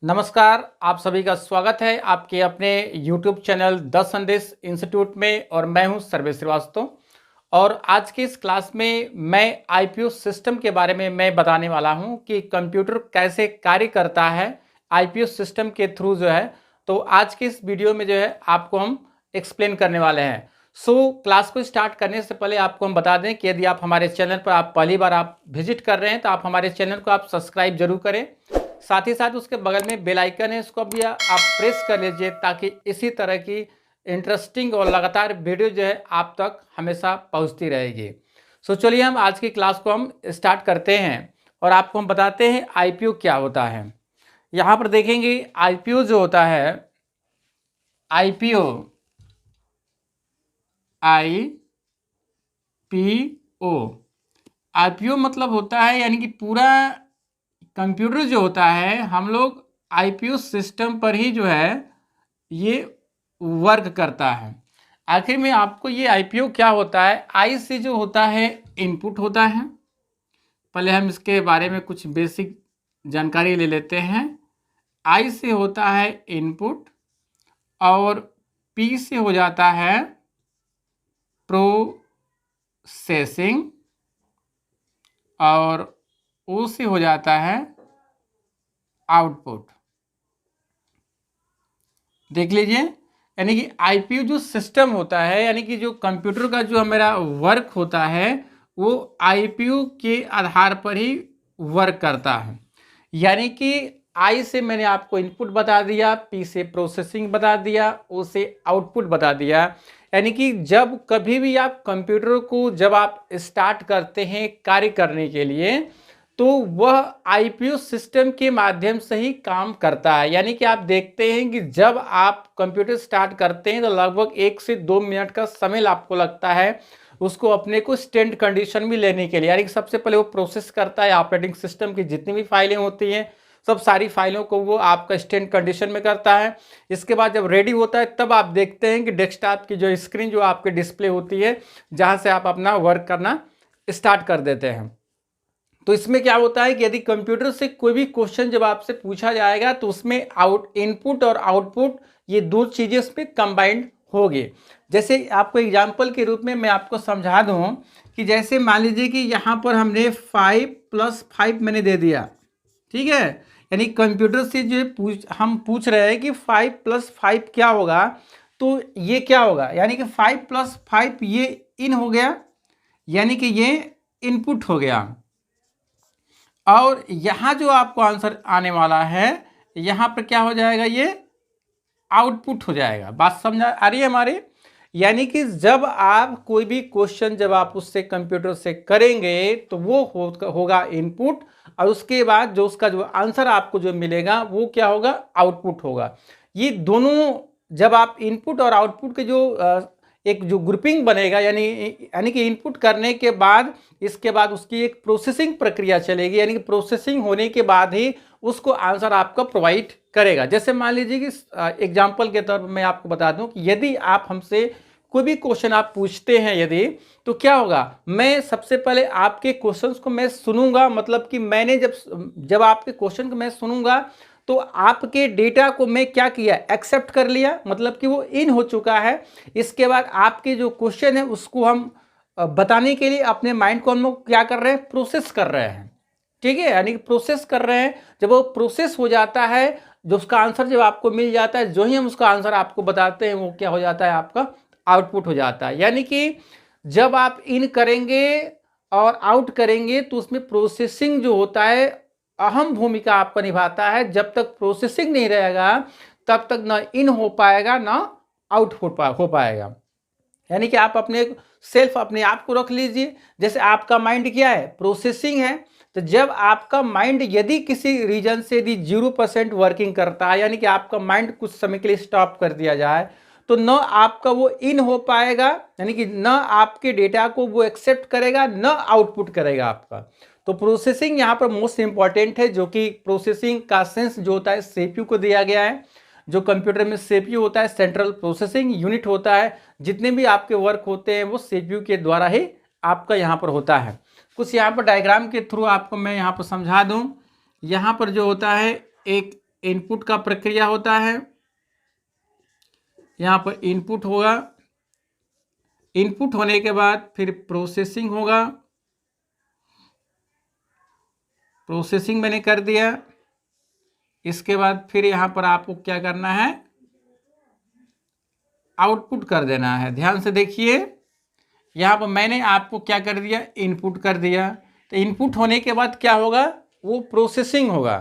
नमस्कार, आप सभी का स्वागत है आपके अपने YouTube चैनल द संदेश इंस्टीट्यूट में और मैं हूं सर्वे श्रीवास्तव। और आज की इस क्लास में मैं आईपीओ सिस्टम के बारे में मैं बताने वाला हूं कि कंप्यूटर कैसे कार्य करता है आईपीओ सिस्टम के थ्रू जो है। तो आज की इस वीडियो में जो है आपको हम एक्सप्लेन करने वाले हैं। क्लास को स्टार्ट करने से पहले आपको हम बता दें कि यदि आप हमारे चैनल पर आप पहली बार आप विजिट कर रहे हैं तो आप हमारे चैनल को आप सब्सक्राइब जरूर करें। साथ ही साथ उसके बगल में बेल आइकन है, इसको भी आप प्रेस कर लीजिए ताकि इसी तरह की इंटरेस्टिंग और लगातार वीडियो जो है आप तक हमेशा पहुंचती रहेगी। चलिए हम आज की क्लास को हम स्टार्ट करते हैं और आपको हम बताते हैं आईपीओ क्या होता है। यहाँ पर देखेंगे आईपीओ जो होता है, आईपीओ आईपीओ मतलब होता है यानी कि पूरा कंप्यूटर जो होता है हम लोग आईपीओ सिस्टम पर ही जो है ये वर्क करता है। आखिर में आपको ये आईपीओ क्या होता है, आई से जो होता है इनपुट होता है। पहले हम इसके बारे में कुछ बेसिक जानकारी ले लेते हैं। आई से होता है इनपुट और पी से हो जाता है प्रोसेसिंग और ओ से हो जाता है आउटपुट। देख लीजिए, यानी कि आईपीओ जो सिस्टम होता है यानी कि जो कंप्यूटर का जो हमारा वर्क होता है वो आईपीओ के आधार पर ही वर्क करता है। यानी कि आई से मैंने आपको इनपुट बता दिया, पी से प्रोसेसिंग बता दिया, ओ से आउटपुट बता दिया। यानी कि जब कभी भी आप कंप्यूटर को जब आप स्टार्ट करते हैं कार्य करने के लिए तो वह आईपीओ सिस्टम के माध्यम से ही काम करता है। यानी कि आप देखते हैं कि जब आप कंप्यूटर स्टार्ट करते हैं तो लगभग 1 से 2 मिनट का समय आपको लगता है उसको अपने को स्टैंड कंडीशन में लेने के लिए। यानी कि सबसे पहले वो प्रोसेस करता है ऑपरेटिंग सिस्टम की जितनी भी फाइलें होती हैं, सब सारी फाइलों को वो आपका स्टैंड कंडीशन में करता है। इसके बाद जब रेडी होता है तब आप देखते हैं कि डेस्कटॉप की जो स्क्रीन जो आपके डिस्प्ले होती है जहाँ से आप अपना वर्क करना स्टार्ट कर देते हैं। तो इसमें क्या होता है कि यदि कंप्यूटर से कोई भी क्वेश्चन जब आपसे पूछा जाएगा तो उसमें इनपुट और आउटपुट ये दो चीजें इसमें कंबाइंड होगी। जैसे आपको एग्जांपल के रूप में मैं आपको समझा दूं कि जैसे मान लीजिए कि यहाँ पर हमने 5 + 5 मैंने दे दिया, ठीक है। यानी कंप्यूटर से जो हम पूछ रहे हैं कि 5 + 5 क्या होगा, तो ये क्या होगा, यानी कि 5 + 5 ये इन हो गया, यानी कि ये इनपुट हो गया। और यहाँ जो आपको आंसर आने वाला है यहाँ पर क्या हो जाएगा, ये आउटपुट हो जाएगा। बात समझ आ रही है हमारे। यानी कि जब आप कोई भी क्वेश्चन जब आप उससे कंप्यूटर से करेंगे तो वो होगा इनपुट और उसके बाद जो उसका जो आंसर आपको जो मिलेगा वो क्या होगा, आउटपुट होगा। ये दोनों जब आप इनपुट और आउटपुट के जो एक जो ग्रुपिंग बनेगा यानी कि इनपुट करने के बाद इसके बाद उसकी एक प्रोसेसिंग प्रक्रिया चलेगी, यानी कि प्रोसेसिंग होने के बाद ही उसको आंसर आपको प्रोवाइड करेगा। जैसे मान लीजिए कि एग्जांपल के तौर पर मैं आपको बता दूं कि यदि आप हमसे कोई भी क्वेश्चन आप पूछते हैं यदि, तो क्या होगा, मैं सबसे पहले आपके क्वेश्चंस को मैं सुनूंगा। मतलब कि मैंने जब आपके क्वेश्चन को मैं सुनूंगा तो आपके डेटा को मैं क्या किया, एक्सेप्ट कर लिया, मतलब कि वो इन हो चुका है। इसके बाद आपके जो क्वेश्चन है उसको हम बताने के लिए अपने माइंड को हम लोग क्या कर रहे हैं, प्रोसेस कर रहे हैं, ठीक है। यानी कि प्रोसेस कर रहे हैं। जब वो प्रोसेस हो जाता है, जो उसका आंसर जब आपको मिल जाता है, जो ही हम उसका आंसर आपको बताते हैं वो क्या हो जाता है, आपका आउटपुट हो जाता है। यानी कि जब आप इन करेंगे और आउट करेंगे तो उसमें प्रोसेसिंग जो होता है अहम भूमिका आपका निभाता है। जब तक प्रोसेसिंग नहीं रहेगा तब तक ना इन हो पाएगा ना आउट हो पाएगा। यानी कि आप अपने सेल्फ अपने आप को रख लीजिए, जैसे आपका माइंड क्या है, प्रोसेसिंग है। तो जब आपका माइंड यदि किसी रीजन से यदि 0% वर्किंग करता है, यानी कि आपका माइंड कुछ समय के लिए स्टॉप कर दिया जाए, तो न आपका वो इन हो पाएगा, यानी कि न आपके डेटा को वो एक्सेप्ट करेगा न आउटपुट करेगा आपका। तो प्रोसेसिंग यहाँ पर मोस्ट इंपॉर्टेंट है, जो कि प्रोसेसिंग का सेंस जो होता है सीपीयू को दिया गया है। जो कंप्यूटर में सीपीयू होता है, सेंट्रल प्रोसेसिंग यूनिट होता है। जितने भी आपके वर्क होते हैं वो सीपीयू के द्वारा ही आपका यहाँ पर होता है। कुछ यहाँ पर डायग्राम के थ्रू आपको मैं यहाँ पर समझा दूँ। यहाँ पर जो होता है एक इनपुट का प्रक्रिया होता है, यहाँ पर इनपुट होगा, इनपुट होने के बाद फिर प्रोसेसिंग होगा, प्रोसेसिंग मैंने कर दिया। इसके बाद फिर यहाँ पर आपको क्या करना है, आउटपुट कर देना है। ध्यान से देखिए, यहाँ पर मैंने आपको क्या कर दिया, इनपुट कर दिया। तो इनपुट होने के बाद क्या होगा, वो प्रोसेसिंग होगा,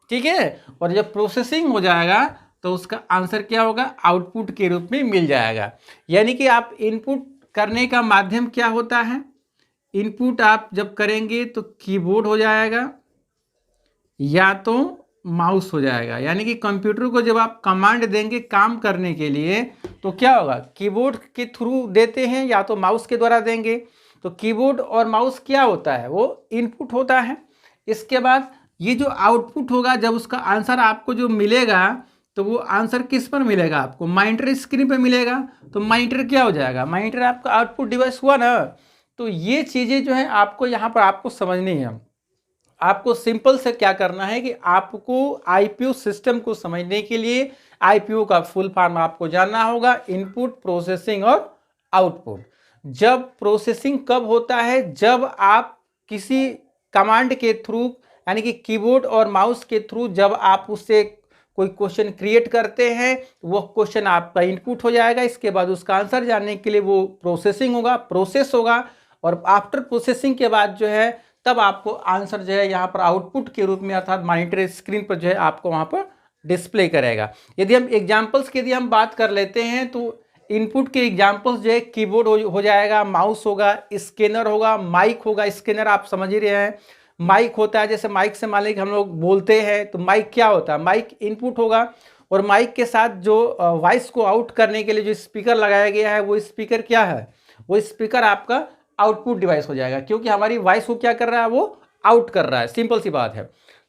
ठीक है। और जब प्रोसेसिंग हो जाएगा तो उसका आंसर क्या होगा, आउटपुट के रूप में मिल जाएगा। यानी कि आप इनपुट करने का माध्यम क्या होता है, इनपुट आप जब करेंगे तो कीबोर्ड हो जाएगा या तो माउस हो जाएगा। यानी कि कंप्यूटर को जब आप कमांड देंगे काम करने के लिए तो क्या होगा, कीबोर्ड के थ्रू देते हैं या तो माउस के द्वारा देंगे। तो कीबोर्ड और माउस क्या होता है, वो इनपुट होता है। इसके बाद ये जो आउटपुट होगा, जब उसका आंसर आपको जो मिलेगा तो वो आंसर किस पर मिलेगा, आपको मॉनिटर स्क्रीन पर मिलेगा। तो मॉनिटर क्या हो जाएगा, मॉनिटर आपका आउटपुट डिवाइस हुआ ना। तो ये चीज़ें जो है आपको यहाँ पर आपको समझनी है। आपको सिंपल से क्या करना है कि आपको आईपीयू सिस्टम को समझने के लिए आईपीयू का फुल फॉर्म आपको जानना होगा, इनपुट, प्रोसेसिंग और आउटपुट। जब प्रोसेसिंग कब होता है, जब आप किसी कमांड के थ्रू यानी कि कीबोर्ड और माउस के थ्रू जब आप उससे कोई क्वेश्चन क्रिएट करते हैं, वो क्वेश्चन आपका इनपुट हो जाएगा। इसके बाद उसका आंसर जानने के लिए वो प्रोसेसिंग होगा, प्रोसेस होगा। और आफ्टर प्रोसेसिंग के बाद जो है तब आपको आंसर जो है यहाँ पर आउटपुट के रूप में अर्थात मॉनिटर स्क्रीन पर जो है आपको वहाँ पर डिस्प्ले करेगा। यदि हम एग्जाम्पल्स की यदि हम बात कर लेते हैं तो इनपुट के एग्जाम्पल्स जो है कीबोर्ड हो जाएगा, माउस होगा, स्कैनर होगा, माइक होगा। स्कैनर आप समझ ही रहे हैं। माइक होता है, जैसे माइक से मान लीजिए हम लोग बोलते हैं तो माइक क्या होता है, माइक इनपुट होगा। और माइक के साथ जो वॉइस को आउट करने के लिए जो स्पीकर लगाया गया है, वो स्पीकर क्या है, वो स्पीकर आपका आउटपुट डिवाइस हो जाएगा, क्योंकि हमारी वॉइस को क्या कर रहा है, वो आउट कर रहा है। सिंपल सी बात है।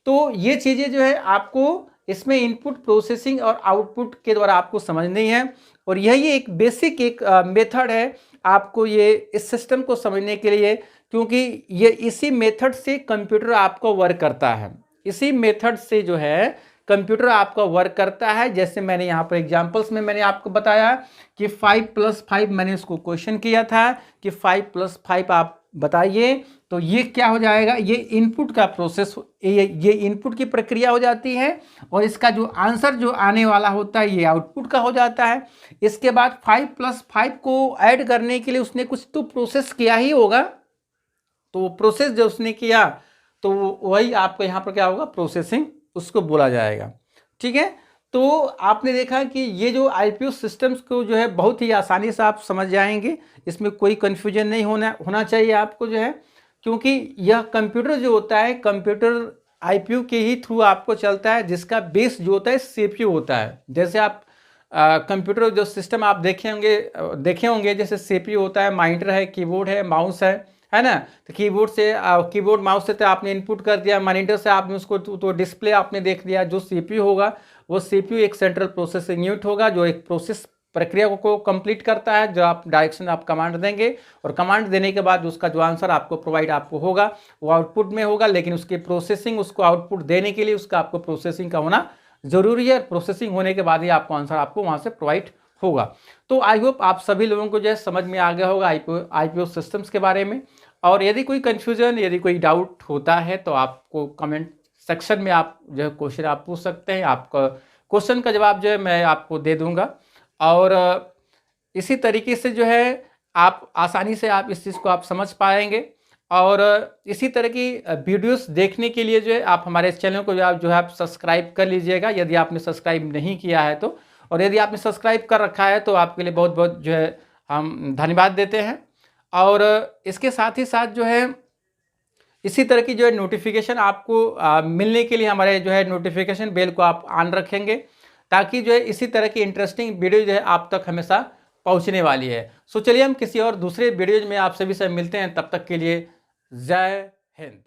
तो ये चीज़ें जो है आपको इसमें इनपुट, प्रोसेसिंग और आउटपुट के द्वारा आपको समझनी है। और यही एक बेसिक एक मेथड है आपको ये इस सिस्टम को समझने के लिए, क्योंकि ये इसी मेथड से कंप्यूटर आपको वर्क करता है। इसी मेथड से जो है कंप्यूटर आपका वर्क करता है। जैसे मैंने यहाँ पर एग्जांपल्स में मैंने आपको बताया कि 5+5 मैंने इसको क्वेश्चन किया था कि 5+5 आप बताइए। तो ये क्या हो जाएगा, ये इनपुट का प्रोसेस, ये इनपुट की प्रक्रिया हो जाती है। और इसका जो आंसर जो आने वाला होता है ये आउटपुट का हो जाता है। इसके बाद 5+5 को ऐड करने के लिए उसने कुछ तो प्रोसेस किया ही होगा। तो प्रोसेस जो उसने किया तो वही आपको यहाँ पर क्या होगा, प्रोसेसिंग उसको बोला जाएगा। ठीक है। तो आपने देखा कि ये जो आईपीयू सिस्टम्स को जो है बहुत ही आसानी से आप समझ जाएंगे, इसमें कोई कन्फ्यूजन नहीं होना चाहिए आपको जो है, क्योंकि यह कंप्यूटर जो होता है, कंप्यूटर आईपीयू के ही थ्रू आपको चलता है, जिसका बेस जो होता है सीपीयू होता है। जैसे आप कंप्यूटर जो सिस्टम आप देखे होंगे जैसे सीपीयू होता है, मॉनिटर है, कीबोर्ड है, माउस है ना। तो कीबोर्ड माउस से तो आपने इनपुट कर दिया, मॉनिटर से आपने उसको तो डिस्प्ले आपने देख लिया। जो सीपीयू होगा वो सीपीयू एक सेंट्रल प्रोसेसिंग यूनिट होगा जो एक प्रोसेस प्रक्रिया को कंप्लीट करता है। जो आप डायरेक्शन आप कमांड देंगे और कमांड देने के बाद उसका जो आंसर आपको प्रोवाइड आपको होगा वो आउटपुट में होगा, लेकिन उसकी प्रोसेसिंग, उसको आउटपुट देने के लिए उसका आपको प्रोसेसिंग का होना जरूरी है। प्रोसेसिंग होने के बाद ही आपको आंसर आपको वहाँ से प्रोवाइड होगा। तो आई होप आप सभी लोगों को जो है समझ में आ गया होगा आईपीयू सिस्टम्स के बारे में। और यदि कोई कन्फ्यूजन, यदि कोई डाउट होता है तो आपको कमेंट सेक्शन में आप जो है क्वेश्चन आप पूछ सकते हैं। आपका क्वेश्चन का जवाब जो है मैं आपको दे दूंगा। और इसी तरीके से जो है आप आसानी से आप इस चीज़ को आप समझ पाएंगे। और इसी तरह की वीडियोस देखने के लिए जो है आप हमारे चैनल को जो है आप सब्सक्राइब कर लीजिएगा, यदि आपने सब्सक्राइब नहीं किया है तो। और यदि आपने सब्सक्राइब कर रखा है तो आपके लिए बहुत बहुत जो है हम धन्यवाद देते हैं। और इसके साथ ही साथ जो है इसी तरह की जो है नोटिफिकेशन आपको मिलने के लिए हमारे जो है नोटिफिकेशन बेल को आप ऑन रखेंगे, ताकि जो है इसी तरह की इंटरेस्टिंग वीडियो जो है आप तक हमेशा पहुंचने वाली है। सो चलिए हम किसी और दूसरे वीडियोज में आप सभी से मिलते हैं। तब तक के लिए जय हिंद।